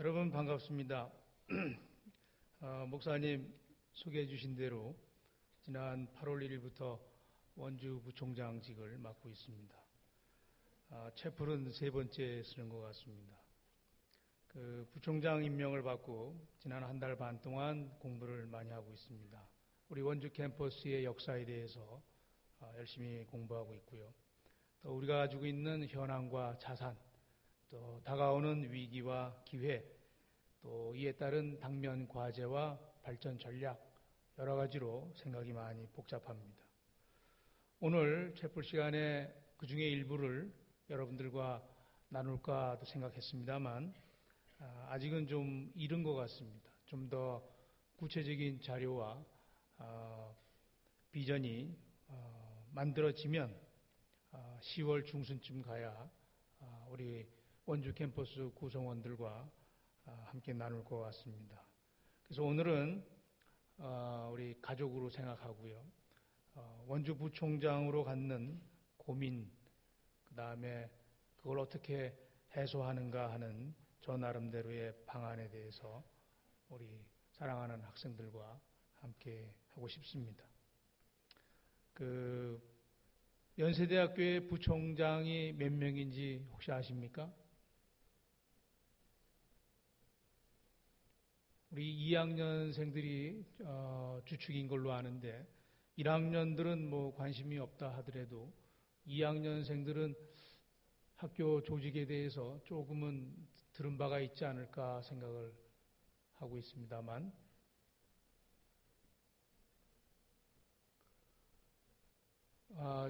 여러분 반갑습니다. 목사님 소개해 주신 대로 지난 8월 1일부터 원주 부총장직을 맡고 있습니다. 채플은 세 번째 쓰는 것 같습니다. 부총장 임명을 받고 지난 한 달 반 동안 공부를 많이 하고 있습니다. 우리 원주 캠퍼스의 역사에 대해서 열심히 공부하고 있고요. 또 우리가 가지고 있는 현황과 자산, 또 다가오는 위기와 기회, 또 이에 따른 당면 과제와 발전 전략, 여러 가지로 생각이 많이 복잡합니다. 오늘 채플 시간에 그 중에 일부를 여러분들과 나눌까도 생각했습니다만 아직은 좀 이른 것 같습니다. 좀 더 구체적인 자료와 비전이 만들어지면 10월 중순쯤 가야 우리 원주 캠퍼스 구성원들과 함께 나눌 것 같습니다. 그래서 오늘은 우리 가족으로 생각하고요. 원주 부총장으로 갖는 고민, 그 다음에 그걸 어떻게 해소하는가 하는 저 나름대로의 방안에 대해서 우리 사랑하는 학생들과 함께 하고 싶습니다. 연세대학교의 부총장이 몇 명인지 혹시 아십니까? 우리 2학년생들이 주축인 걸로 아는데 1학년들은 뭐 관심이 없다 하더라도 2학년생들은 학교 조직에 대해서 조금은 들은 바가 있지 않을까 생각을 하고 있습니다만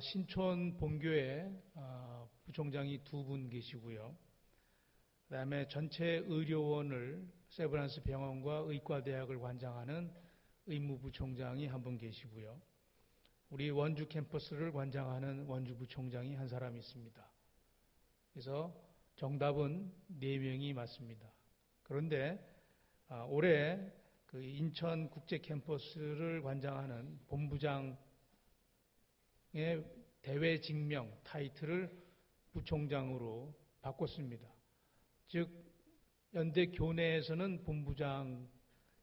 신촌 본교에 부총장이 2분 계시고요. 그 다음에 전체 의료원을 세브란스 병원과 의과대학을 관장하는 의무부총장이 1분 계시고요. 우리 원주 캠퍼스를 관장하는 원주부총장이 1사람 있습니다. 그래서 정답은 4명이 맞습니다. 그런데 올해 인천 국제 캠퍼스를 관장하는 본부장의 대외 직명 타이틀을 부총장으로 바꿨습니다. 즉 연대 교내에서는 본부장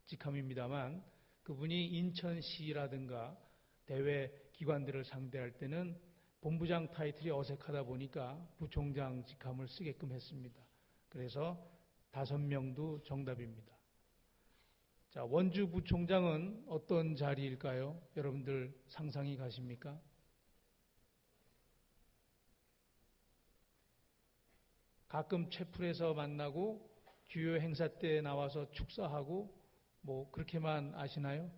직함입니다만 그분이 인천시라든가 대외 기관들을 상대할 때는 본부장 타이틀이 어색하다 보니까 부총장 직함을 쓰게끔 했습니다. 그래서 5명도 정답입니다. 자, 원주 부총장은 어떤 자리일까요? 여러분들 상상이 가십니까? 가끔 채플에서 만나고 주요 행사 때 나와서 축사하고 뭐 그렇게만 아시나요?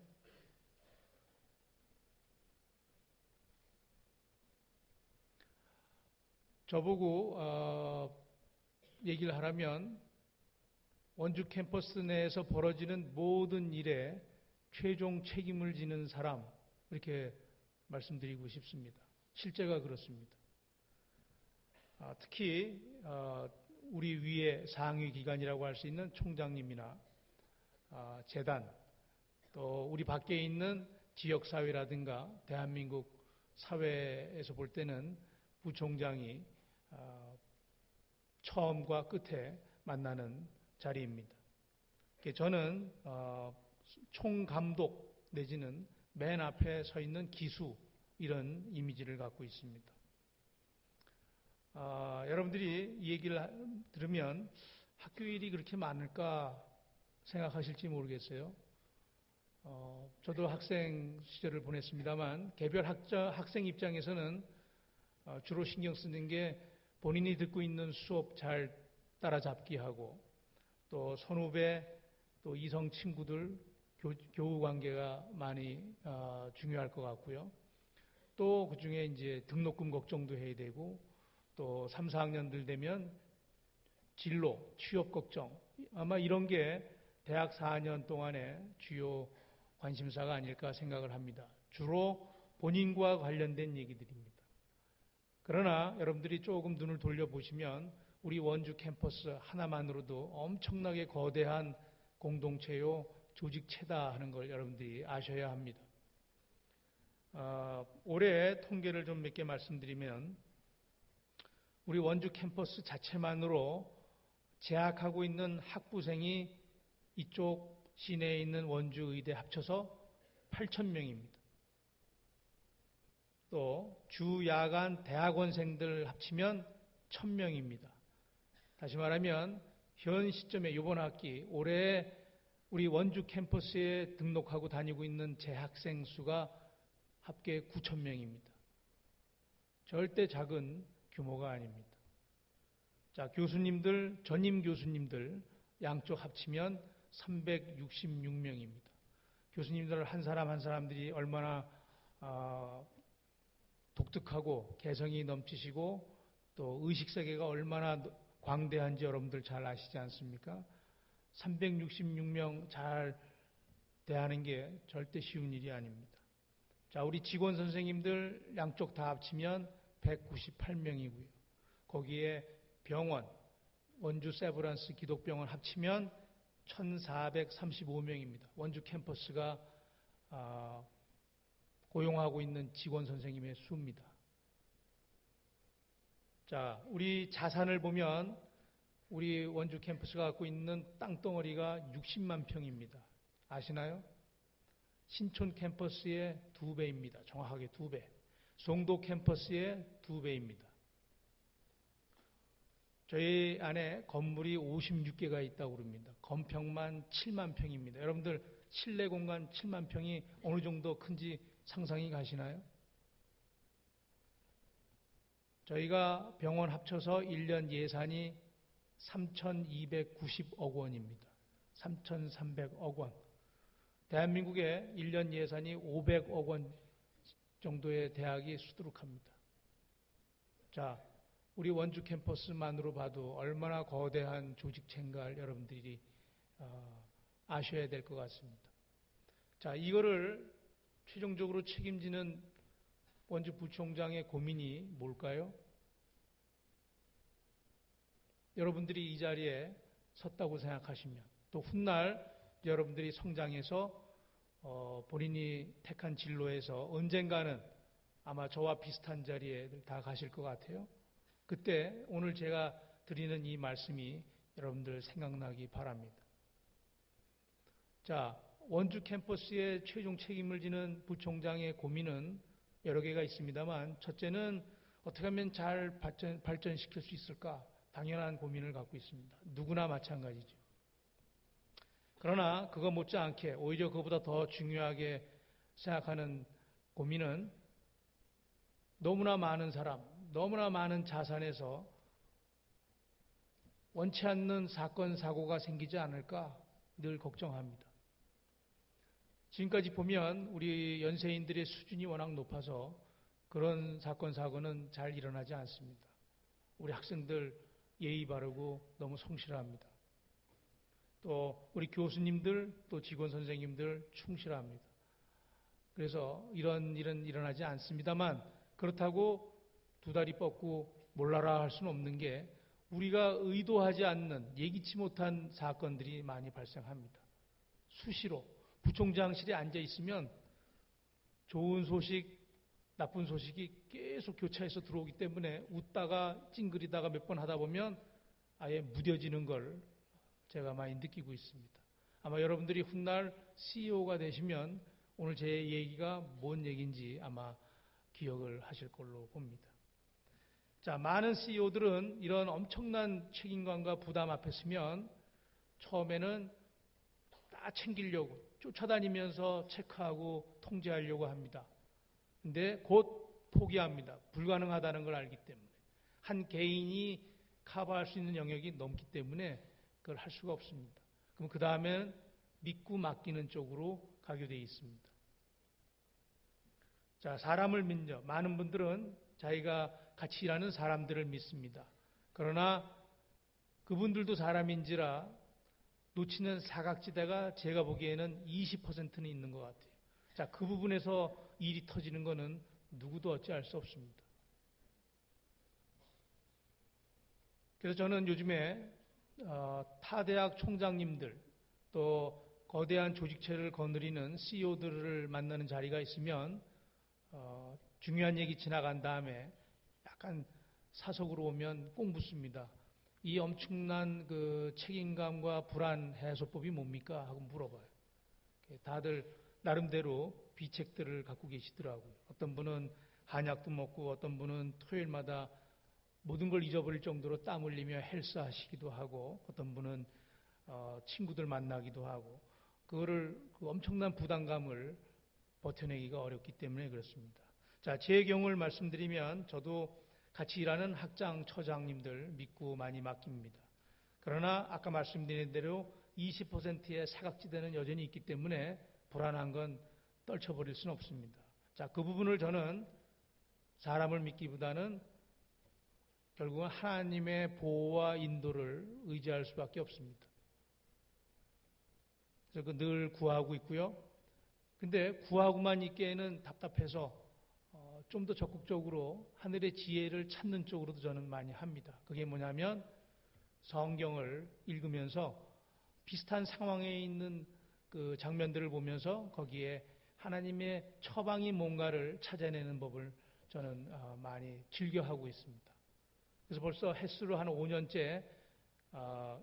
저보고 얘기를 하라면 원주 캠퍼스 내에서 벌어지는 모든 일에 최종 책임을 지는 사람, 이렇게 말씀드리고 싶습니다. 실제가 그렇습니다. 특히 우리 위의 상위 기관이라고 할 수 있는 총장님이나 재단, 또 우리 밖에 있는 지역사회라든가 대한민국 사회에서 볼 때는 부총장이 처음과 끝에 만나는 자리입니다. 저는 총감독 내지는 맨 앞에 서 있는 기수, 이런 이미지를 갖고 있습니다. 여러분들이 이 얘기를 들으면 학교 일이 그렇게 많을까 생각하실지 모르겠어요. 저도 학생 시절을 보냈습니다만 개별 학생 입장에서는 주로 신경 쓰는 게 본인이 듣고 있는 수업 잘 따라잡기 하고 또 선후배 또 이성 친구들 교우 관계가 많이 중요할 것 같고요. 또 그중에 이제 등록금 걱정도 해야 되고 또 3, 4학년들 되면 진로, 취업 걱정, 아마 이런 게 대학 4년 동안의 주요 관심사가 아닐까 생각을 합니다. 주로 본인과 관련된 얘기들입니다. 그러나 여러분들이 조금 눈을 돌려보시면 우리 원주 캠퍼스 하나만으로도 엄청나게 거대한 공동체요, 조직체다 하는 걸 여러분들이 아셔야 합니다. 올해 통계를 좀 몇 개 말씀드리면 우리 원주 캠퍼스 자체만으로 재학하고 있는 학부생이 이쪽 시내에 있는 원주 의대 합쳐서 8,000명입니다. 또 주야간 대학원생들 합치면 1,000명입니다. 다시 말하면 현 시점에 이번 학기 올해 우리 원주 캠퍼스에 등록하고 다니고 있는 재학생 수가 합계 9,000명입니다. 절대 작은 규모가 아닙니다. 자, 교수님들, 전임 교수님들 양쪽 합치면 366명입니다. 교수님들 한 사람 한 사람들이 얼마나 독특하고 개성이 넘치시고 또 의식세계가 얼마나 광대한지 여러분들 잘 아시지 않습니까? 366명 잘 대하는 게 절대 쉬운 일이 아닙니다. 자, 우리 직원 선생님들 양쪽 다 합치면 198명이고요. 거기에 병원, 원주 세브란스 기독병원 합치면 1,435명입니다. 원주 캠퍼스가 고용하고 있는 직원 선생님의 수입니다. 자, 우리 자산을 보면 우리 원주 캠퍼스가 갖고 있는 땅덩어리가 60만 평입니다. 아시나요? 신촌 캠퍼스의 2배입니다. 정확하게 2배. 송도 캠퍼스의 2배입니다. 저희 안에 건물이 56개가 있다고 그럽니다. 건평만 7만 평입니다. 여러분들 실내 공간 7만 평이 어느 정도 큰지 상상이 가시나요? 저희가 병원 합쳐서 1년 예산이 3,290억 원입니다. 3,300억 원. 대한민국의 1년 예산이 500억 원 정도의 대학이 수두룩합니다. 자, 우리 원주 캠퍼스만으로 봐도 얼마나 거대한 조직체인가를 여러분들이 아셔야 될 것 같습니다. 자, 이거를 최종적으로 책임지는 원주 부총장의 고민이 뭘까요? 여러분들이 이 자리에 섰다고 생각하시면 또 훗날 여러분들이 성장해서 본인이 택한 진로에서 언젠가는 아마 저와 비슷한 자리에 다 가실 것 같아요. 그때 오늘 제가 드리는 이 말씀이 여러분들 생각나기 바랍니다. 자, 원주 캠퍼스의 최종 책임을 지는 부총장의 고민은 여러 개가 있습니다만 첫째는 어떻게 하면 잘 발전시킬 수 있을까? 당연한 고민을 갖고 있습니다. 누구나 마찬가지죠. 그러나 그거 못지않게 오히려 그보다 더 중요하게 생각하는 고민은 너무나 많은 사람, 너무나 많은 자산에서 원치 않는 사건, 사고가 생기지 않을까 늘 걱정합니다. 지금까지 보면 우리 연세인들의 수준이 워낙 높아서 그런 사건, 사고는 잘 일어나지 않습니다. 우리 학생들 예의 바르고 너무 성실합니다. 또 우리 교수님들, 또 직원 선생님들 충실합니다. 그래서 이런 일은 일어나지 않습니다만 그렇다고 두 다리 뻗고 몰라라 할 수는 없는 게 우리가 의도하지 않는 예기치 못한 사건들이 많이 발생합니다. 수시로 부총장실에 앉아 있으면 좋은 소식, 나쁜 소식이 계속 교차해서 들어오기 때문에 웃다가 찡그리다가 몇 번 하다 보면 아예 무뎌지는 걸 제가 많이 느끼고 있습니다. 아마 여러분들이 훗날 CEO가 되시면 오늘 제 얘기가 뭔 얘기인지 아마 기억을 하실 걸로 봅니다. 자, 많은 CEO들은 이런 엄청난 책임감과 부담 앞에 서면 처음에는 다 챙기려고 쫓아다니면서 체크하고 통제하려고 합니다. 근데 곧 포기합니다. 불가능하다는 걸 알기 때문에. 한 개인이 커버할 수 있는 영역이 넘기 때문에 그걸 할 수가 없습니다. 그럼 그 다음에는 믿고 맡기는 쪽으로 가게 되어 있습니다. 자, 사람을 믿죠. 많은 분들은 자기가 같이 일하는 사람들을 믿습니다. 그러나 그분들도 사람인지라 놓치는 사각지대가 제가 보기에는 20%는 있는 것 같아요. 자, 그 부분에서 일이 터지는 것은 누구도 어찌할 수 없습니다. 그래서 저는 요즘에 타 대학 총장님들 또 거대한 조직체를 거느리는 CEO들을 만나는 자리가 있으면 중요한 얘기 지나간 다음에 약간 사석으로 오면 꼭 묻습니다. 이 엄청난 그 책임감과 불안 해소법이 뭡니까? 하고 물어봐요. 다들 나름대로 비책들을 갖고 계시더라고요. 어떤 분은 한약도 먹고 어떤 분은 토요일마다 모든 걸 잊어버릴 정도로 땀 흘리며 헬스 하시기도 하고 어떤 분은 친구들 만나기도 하고 그거를 그 엄청난 부담감을 버텨내기가 어렵기 때문에 그렇습니다. 자, 제 경우를 말씀드리면 저도 같이 일하는 학장, 처장님들 믿고 많이 맡깁니다. 그러나 아까 말씀드린 대로 20%의 사각지대는 여전히 있기 때문에 불안한 건 떨쳐버릴 수는 없습니다. 자, 그 부분을 저는 사람을 믿기보다는 결국은 하나님의 보호와 인도를 의지할 수밖에 없습니다. 그래서 늘 구하고 있고요. 근데 구하고만 있기에는 답답해서 좀 더 적극적으로 하늘의 지혜를 찾는 쪽으로도 저는 많이 합니다. 그게 뭐냐면 성경을 읽으면서 비슷한 상황에 있는 그 장면들을 보면서 거기에 하나님의 처방이 뭔가를 찾아내는 법을 저는 많이 즐겨하고 있습니다. 그래서 벌써 횟수로 한 5년째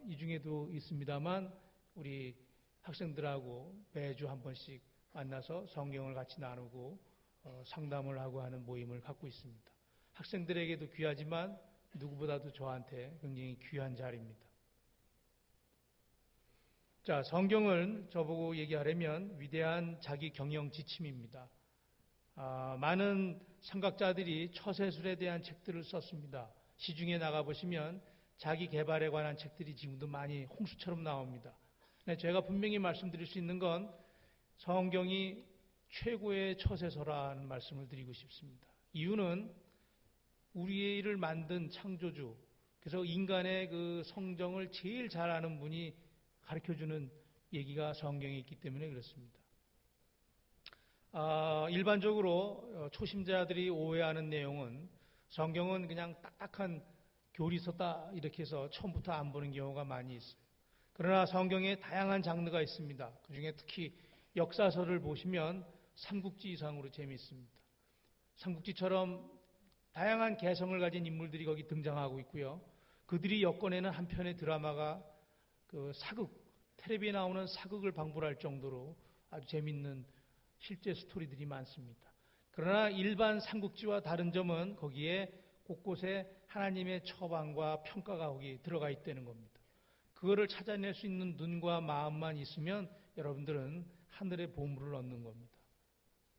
이 중에도 있습니다만 우리 학생들하고 매주 한 번씩 만나서 성경을 같이 나누고 상담을 하고 하는 모임을 갖고 있습니다. 학생들에게도 귀하지만 누구보다도 저한테 굉장히 귀한 자리입니다. 자, 성경을 저보고 얘기하려면 위대한 자기 경영 지침입니다. 많은 성각자들이 처세술에 대한 책들을 썼습니다. 시중에 나가보시면 자기 개발에 관한 책들이 지금도 많이 홍수처럼 나옵니다. 제가 분명히 말씀드릴 수 있는 건 성경이 최고의 처세서라는 말씀을 드리고 싶습니다. 이유는 우리의 일을 만든 창조주, 그래서 인간의 그 성정을 제일 잘 아는 분이 가르쳐주는 얘기가 성경에 있기 때문에 그렇습니다. 일반적으로 초심자들이 오해하는 내용은 성경은 그냥 딱딱한 교리서다 이렇게 해서 처음부터 안 보는 경우가 많이 있어요. 그러나 성경에 다양한 장르가 있습니다. 그중에 특히 역사서를 보시면 삼국지 이상으로 재미있습니다. 삼국지처럼 다양한 개성을 가진 인물들이 거기 등장하고 있고요. 그들이 엮어내는 한 편의 드라마가 그 사극, 텔레비에 나오는 사극을 방불할 정도로 아주 재미있는 실제 스토리들이 많습니다. 그러나 일반 삼국지와 다른 점은 거기에 곳곳에 하나님의 처방과 평가가 거기 들어가 있다는 겁니다. 그거를 찾아낼 수 있는 눈과 마음만 있으면 여러분들은 하늘의 보물을 얻는 겁니다.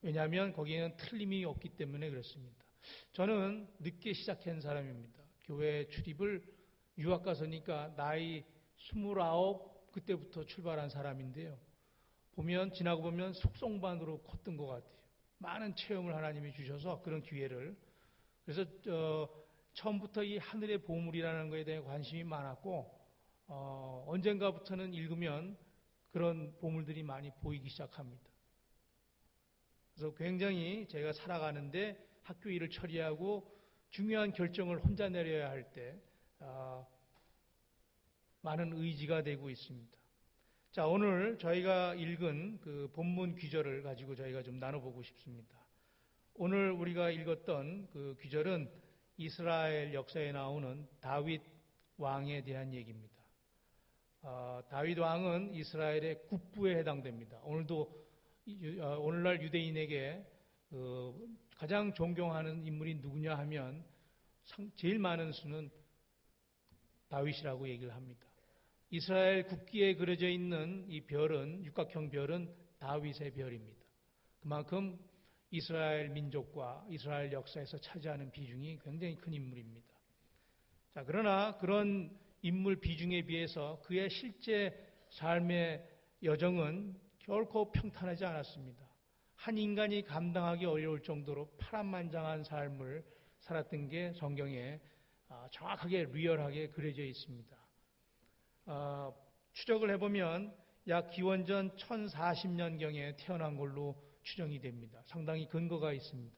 왜냐하면 거기에는 틀림이 없기 때문에 그렇습니다. 저는 늦게 시작한 사람입니다. 교회 출입을 유학 가서니까 나이 29 그때부터 출발한 사람인데요. 지나고 보면 속성반으로 컸던 것 같아요. 많은 체험을 하나님이 주셔서 그런 기회를. 그래서 처음부터 이 하늘의 보물이라는 것에 대해 관심이 많았고 언젠가부터는 읽으면 그런 보물들이 많이 보이기 시작합니다. 그래서 굉장히 제가 살아가는데 학교 일을 처리하고 중요한 결정을 혼자 내려야 할 때 많은 의지가 되고 있습니다. 자, 오늘 저희가 읽은 그 본문 귀절을 가지고 저희가 좀 나눠보고 싶습니다. 오늘 우리가 읽었던 그 귀절은 이스라엘 역사에 나오는 다윗 왕에 대한 얘기입니다. 다윗 왕은 이스라엘의 국부에 해당됩니다. 오늘날 유대인에게 가장 존경하는 인물이 누구냐 하면 제일 많은 수는 다윗이라고 얘기를 합니다. 이스라엘 국기에 그려져 있는 이 별은, 육각형 별은 다윗의 별입니다. 그만큼 이스라엘 민족과 이스라엘 역사에서 차지하는 비중이 굉장히 큰 인물입니다. 자, 그러나 그런 인물 비중에 비해서 그의 실제 삶의 여정은 결코 평탄하지 않았습니다. 한 인간이 감당하기 어려울 정도로 파란만장한 삶을 살았던 게 성경에 정확하게 리얼하게 그려져 있습니다. 추적을 해보면 약 기원전 1040년경에 태어난 걸로 추정이 됩니다. 상당히 근거가 있습니다.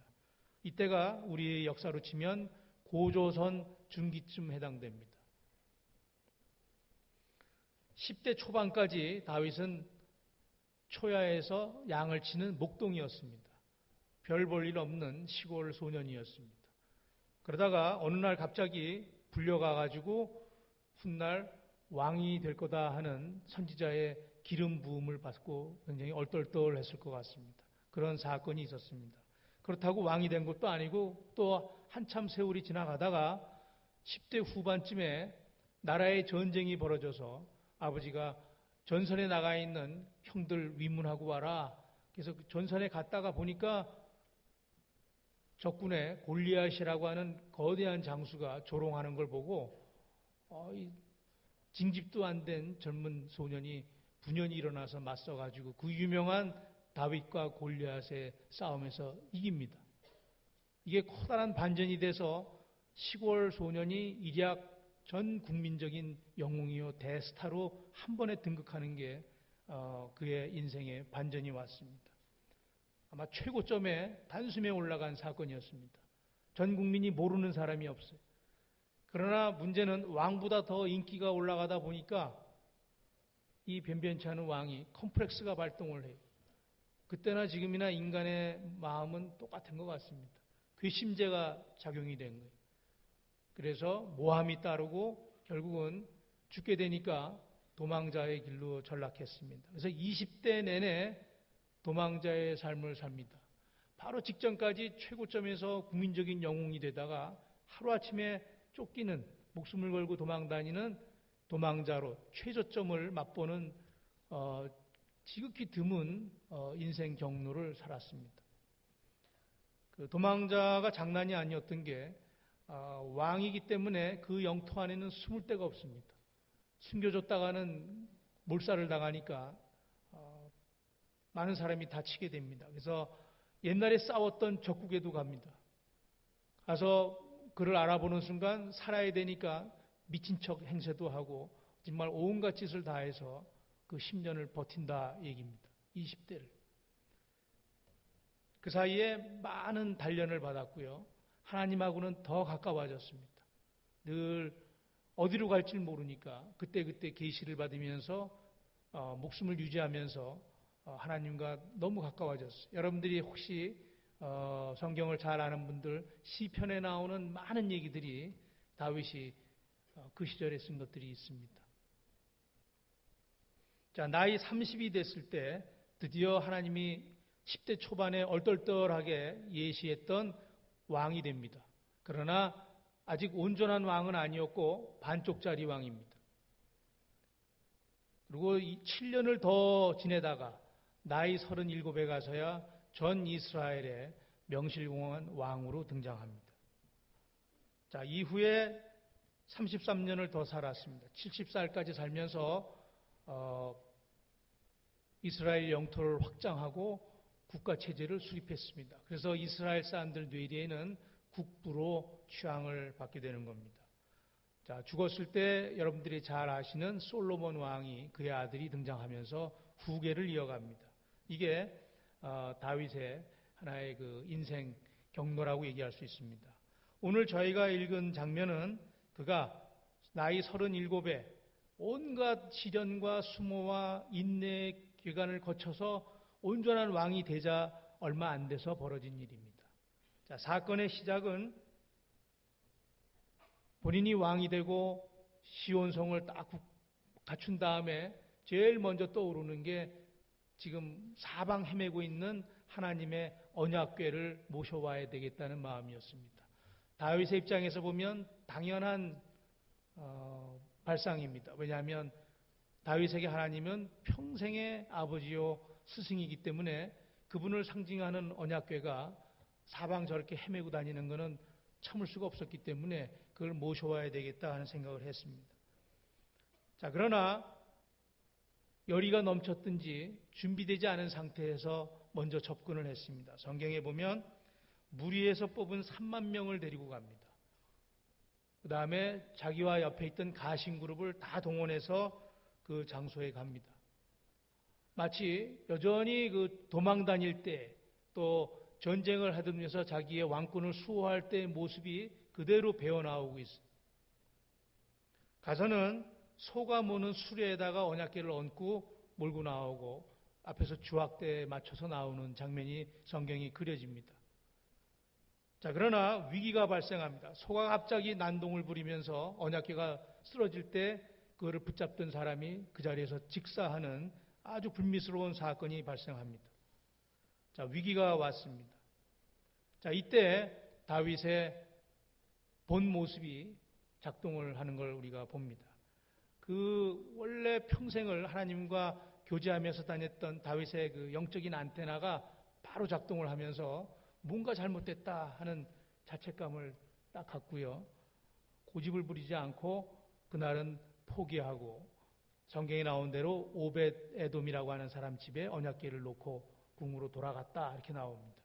이때가 우리 역사로 치면 고조선 중기쯤 해당됩니다. 10대 초반까지 다윗은 초야에서 양을 치는 목동이었습니다. 별 볼 일 없는 시골 소년이었습니다. 그러다가 어느 날 갑자기 불려가가지고 훗날 왕이 될 거다 하는 선지자의 기름 부음을 받고 굉장히 얼떨떨했을 것 같습니다. 그런 사건이 있었습니다. 그렇다고 왕이 된 것도 아니고 또 한참 세월이 지나가다가 10대 후반쯤에 나라의 전쟁이 벌어져서 아버지가 전선에 나가 있는 형들 위문하고 와라. 그래서 전선에 갔다가 보니까 적군의 골리앗이라고 하는 거대한 장수가 조롱하는 걸 보고 징집도 안 된 젊은 소년이 분연히 일어나서 맞서가지고 그 유명한 다윗과 골리앗의 싸움에서 이깁니다. 이게 커다란 반전이 돼서 시골 소년이 일약 전 국민적인 영웅이요 대스타로 한 번에 등극하는 게 그의 인생의 반전이 왔습니다. 아마 최고점에 단숨에 올라간 사건이었습니다. 전 국민이 모르는 사람이 없어요. 그러나 문제는 왕보다 더 인기가 올라가다 보니까 이 변변치 않은 왕이 컴플렉스가 발동을 해요. 그때나 지금이나 인간의 마음은 똑같은 것 같습니다. 괘씸죄가 작용이 된 거예요. 그래서 모함이 따르고 결국은 죽게 되니까 도망자의 길로 전락했습니다. 그래서 20대 내내 도망자의 삶을 삽니다. 바로 직전까지 최고점에서 국민적인 영웅이 되다가 하루아침에 쫓기는, 목숨을 걸고 도망다니는 도망자로 최저점을 맛보는 지극히 드문 인생 경로를 살았습니다. 그 도망자가 장난이 아니었던 게 왕이기 때문에 그 영토 안에는 숨을 데가 없습니다. 숨겨줬다가는 몰살을 당하니까 많은 사람이 다치게 됩니다. 그래서 옛날에 싸웠던 적국에도 갑니다. 가서 그를 알아보는 순간 살아야 되니까 미친 척 행세도 하고 정말 온갖 짓을 다 해서 그 10년을 버틴다 얘기입니다. 20대를. 그 사이에 많은 단련을 받았고요. 하나님하고는 더 가까워졌습니다. 늘 어디로 갈지 모르니까 그때그때 계시를 받으면서 목숨을 유지하면서 하나님과 너무 가까워졌어요. 여러분들이 혹시 성경을 잘 아는 분들 시편에 나오는 많은 얘기들이 다윗이 그 시절에 쓴 것들이 있습니다. 자, 나이 30이 됐을 때 드디어 하나님이 10대 초반에 얼떨떨하게 예시했던 왕이 됩니다. 그러나 아직 온전한 왕은 아니었고 반쪽짜리 왕입니다. 그리고 7년을 더 지내다가 나이 37에 가서야 전 이스라엘의 명실공한 왕으로 등장합니다. 자, 이후에 33년을 더 살았습니다. 70살까지 살면서 이스라엘 영토를 확장하고 국가체제를 수립했습니다. 그래서 이스라엘 사람들 뇌리에는 국부로 취향을 받게 되는 겁니다. 자, 죽었을 때 여러분들이 잘 아시는 솔로몬 왕이 그의 아들이 등장하면서 후계를 이어갑니다. 이게 다윗의 하나의 그 인생 경로라고 얘기할 수 있습니다. 오늘 저희가 읽은 장면은 그가 나이 37에 온갖 시련과 수모와 인내의 기간을 거쳐서 온전한 왕이 되자 얼마 안 돼서 벌어진 일입니다. 자, 사건의 시작은 본인이 왕이 되고 시온성을 딱 갖춘 다음에 제일 먼저 떠오르는 게 지금 사방 헤매고 있는 하나님의 언약궤를 모셔와야 되겠다는 마음이었습니다. 다윗의 입장에서 보면 당연한 발상입니다. 왜냐하면 다윗에게 하나님은 평생의 아버지요 스승이기 때문에 그분을 상징하는 언약궤가 사방 저렇게 헤매고 다니는 것은 참을 수가 없었기 때문에 그걸 모셔와야 되겠다 하는 생각을 했습니다. 자, 그러나 열의가 넘쳤든지 준비되지 않은 상태에서 먼저 접근을 했습니다. 성경에 보면 무리에서 뽑은 3만 명을 데리고 갑니다. 그 다음에 자기와 옆에 있던 가신 그룹을 다 동원해서 그 장소에 갑니다. 마치 여전히 그 도망 다닐 때 또 전쟁을 하면서 자기의 왕권을 수호할 때의 모습이 그대로 배어나오고 있어요. 가서는 소가 무는 수레에다가 언약궤를 얹고 몰고 나오고 앞에서 주악대에 맞춰서 나오는 장면이 성경이 그려집니다. 자, 그러나 위기가 발생합니다. 소가 갑자기 난동을 부리면서 언약궤가 쓰러질 때 그거를 붙잡던 사람이 그 자리에서 직사하는 아주 불미스러운 사건이 발생합니다. 자, 위기가 왔습니다. 자, 이때 다윗의 본 모습이 작동을 하는 걸 우리가 봅니다. 그 원래 평생을 하나님과 교제하면서 다녔던 다윗의 그 영적인 안테나가 바로 작동을 하면서 뭔가 잘못됐다 하는 자책감을 딱 갖고요. 고집을 부리지 않고 그날은 포기하고 성경에 나온 대로 오벳 에돔이라고 하는 사람 집에 언약궤를 놓고 궁으로 돌아갔다 이렇게 나옵니다.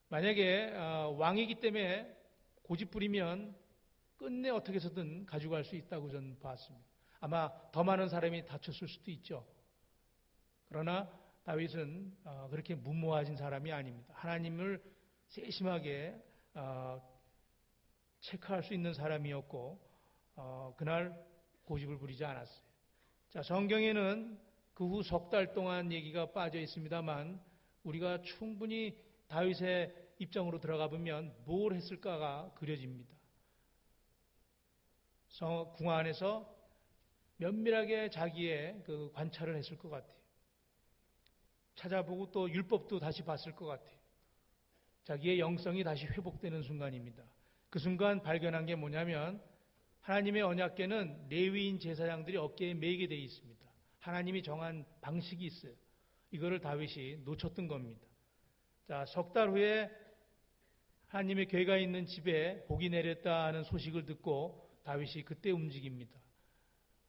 만약에 왕이기 때문에 고집 부리면 끝내 어떻게 해서든 가져갈 수 있다고 저는 봤습니다. 아마 더 많은 사람이 다쳤을 수도 있죠. 그러나 다윗은 그렇게 무모하신 사람이 아닙니다. 하나님을 세심하게 체크할 수 있는 사람이었고 그날 고집을 부리지 않았어요. 자, 성경에는 그 후 석 달 동안 얘기가 빠져 있습니다만 우리가 충분히 다윗의 입장으로 들어가 보면 뭘 했을까가 그려집니다. 궁 안에서 면밀하게 자기의 그 관찰을 했을 것 같아요. 찾아보고 또 율법도 다시 봤을 것 같아요. 자기의 영성이 다시 회복되는 순간입니다. 그 순간 발견한 게 뭐냐면 하나님의 언약궤는 레위인 제사장들이 어깨에 매게 되어 있습니다. 하나님이 정한 방식이 있어요. 이거를 다윗이 놓쳤던 겁니다. 자, 석 달 후에 하나님의 궤가 있는 집에 복이 내렸다는 소식을 듣고 다윗이 그때 움직입니다.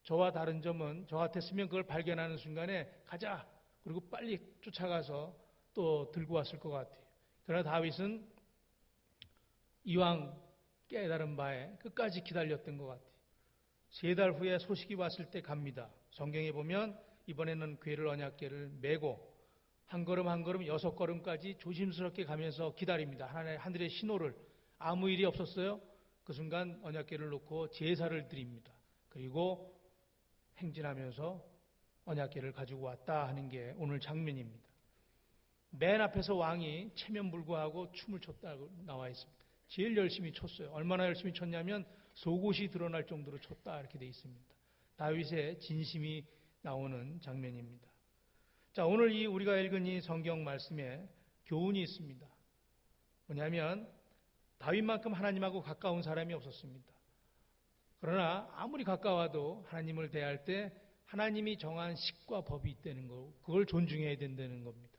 저와 다른 점은 저 같았으면 그걸 발견하는 순간에 가자! 그리고 빨리 쫓아가서 또 들고 왔을 것 같아요. 그러나 다윗은 이왕 깨달은 바에 끝까지 기다렸던 것 같아요. 3달 후에 소식이 왔을 때 갑니다. 성경에 보면 이번에는 궤를 언약궤를 메고 한 걸음 한 걸음 6걸음까지 조심스럽게 가면서 기다립니다. 하늘의 신호를. 아무 일이 없었어요. 그 순간 언약궤를 놓고 제사를 드립니다. 그리고 행진하면서 언약궤를 가지고 왔다 하는 게 오늘 장면입니다. 맨 앞에서 왕이 체면불구하고 춤을 췄다고 나와 있습니다. 제일 열심히 췄어요. 얼마나 열심히 췄냐면 속옷이 드러날 정도로 췄다 이렇게 돼 있습니다. 다윗의 진심이 나오는 장면입니다. 자, 오늘 우리가 읽은 이 성경 말씀에 교훈이 있습니다. 뭐냐면 다윗만큼 하나님하고 가까운 사람이 없었습니다. 그러나 아무리 가까워도 하나님을 대할 때 하나님이 정한 식과 법이 있다는 거, 그걸 존중해야 된다는 겁니다.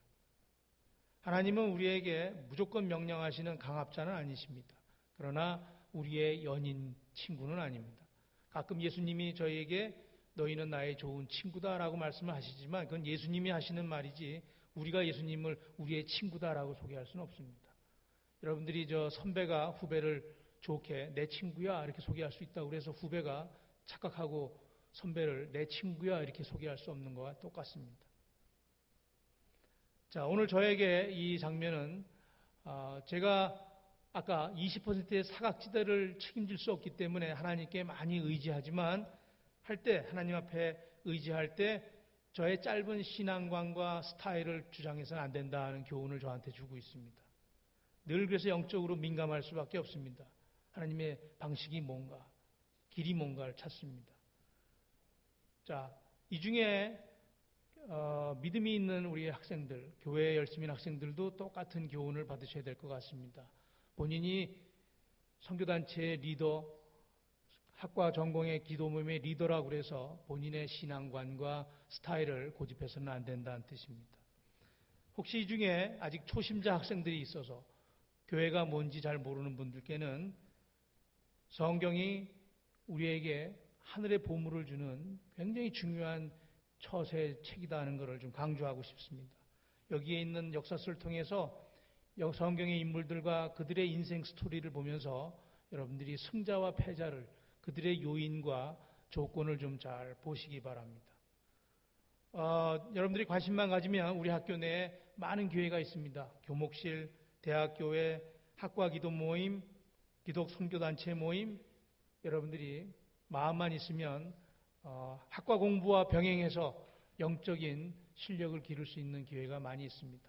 하나님은 우리에게 무조건 명령하시는 강압자는 아니십니다. 그러나 우리의 연인, 친구는 아닙니다. 가끔 예수님이 저희에게 너희는 나의 좋은 친구다라고 말씀을 하시지만 그건 예수님이 하시는 말이지 우리가 예수님을 우리의 친구다라고 소개할 수는 없습니다. 여러분들이 저 선배가 후배를 좋게 내 친구야 이렇게 소개할 수 있다고 그래서 후배가 착각하고 선배를 내 친구야 이렇게 소개할 수 없는 것과 똑같습니다. 자, 오늘 저에게 이 장면은 제가 아까 20%의 사각지대를 책임질 수 없기 때문에 하나님께 많이 의지하지만 할 때 하나님 앞에 의지할 때 저의 짧은 신앙관과 스타일을 주장해서는 안 된다는 교훈을 저한테 주고 있습니다. 늘 그래서 영적으로 민감할 수밖에 없습니다. 하나님의 방식이 뭔가, 길이 뭔가를 찾습니다. 자, 이 중에 믿음이 있는 우리 학생들, 교회에 열심히 있는 학생들도 똑같은 교훈을 받으셔야 될 것 같습니다. 본인이 선교단체의 리더, 학과 전공의 기도 모임의 리더라고 그래서 본인의 신앙관과 스타일을 고집해서는 안 된다는 뜻입니다. 혹시 이 중에 아직 초심자 학생들이 있어서 교회가 뭔지 잘 모르는 분들께는 성경이 우리에게 하늘의 보물을 주는 굉장히 중요한 처세 책이다 하는 것을 좀 강조하고 싶습니다. 여기에 있는 역사서를 통해서 성경의 인물들과 그들의 인생 스토리를 보면서 여러분들이 승자와 패자를 그들의 요인과 조건을 좀 잘 보시기 바랍니다. 여러분들이 관심만 가지면 우리 학교 내에 많은 교회가 있습니다. 교목실, 대학교회, 학과 기도 모임, 기독 선교단체 모임, 여러분들이 마음만 있으면 학과 공부와 병행해서 영적인 실력을 기를 수 있는 기회가 많이 있습니다.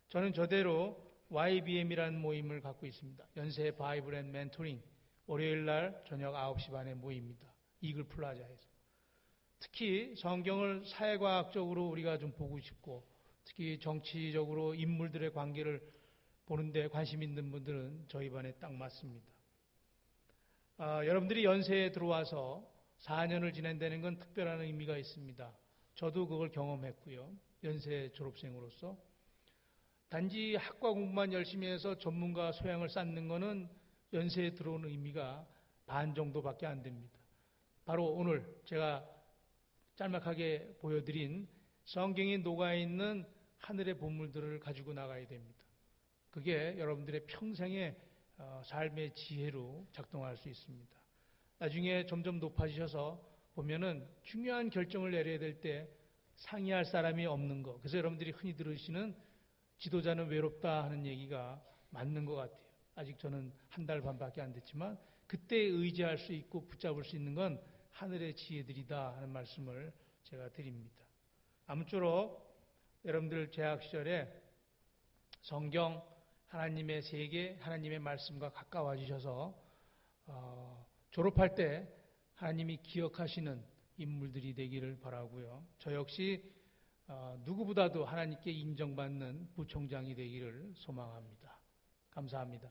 저는 저대로 YBM이라는 모임을 갖고 있습니다. 연세 바이블 앤 멘토링. 월요일 날 저녁 9시 반에 모입니다. 이글 플라자에서. 특히 성경을 사회과학적으로 우리가 좀 보고 싶고, 특히 정치적으로 인물들의 관계를 보는데 관심 있는 분들은 저희 반에 딱 맞습니다. 여러분들이 연세에 들어와서 4년을 지낸다는 건 특별한 의미가 있습니다. 저도 그걸 경험했고요. 연세 졸업생으로서. 단지 학과 공부만 열심히 해서 전문가 소양을 쌓는 것은 연세에 들어오는 의미가 반 정도밖에 안 됩니다. 바로 오늘 제가 짤막하게 보여드린 성경에 녹아있는 하늘의 보물들을 가지고 나가야 됩니다. 그게 여러분들의 평생의 삶의 지혜로 작동할 수 있습니다. 나중에 점점 높아지셔서 보면은 중요한 결정을 내려야 될 때 상의할 사람이 없는 거. 그래서 여러분들이 흔히 들으시는 지도자는 외롭다 하는 얘기가 맞는 것 같아요. 아직 저는 한 달 반밖에 안 됐지만 그때 의지할 수 있고 붙잡을 수 있는 건 하늘의 지혜들이다 하는 말씀을 제가 드립니다. 아무쪼록 여러분들 재학 시절에 성경, 하나님의 세계, 하나님의 말씀과 가까워지셔서 졸업할 때 하나님이 기억하시는 인물들이 되기를 바라고요. 저 역시 누구보다도 하나님께 인정받는 부총장이 되기를 소망합니다. 감사합니다.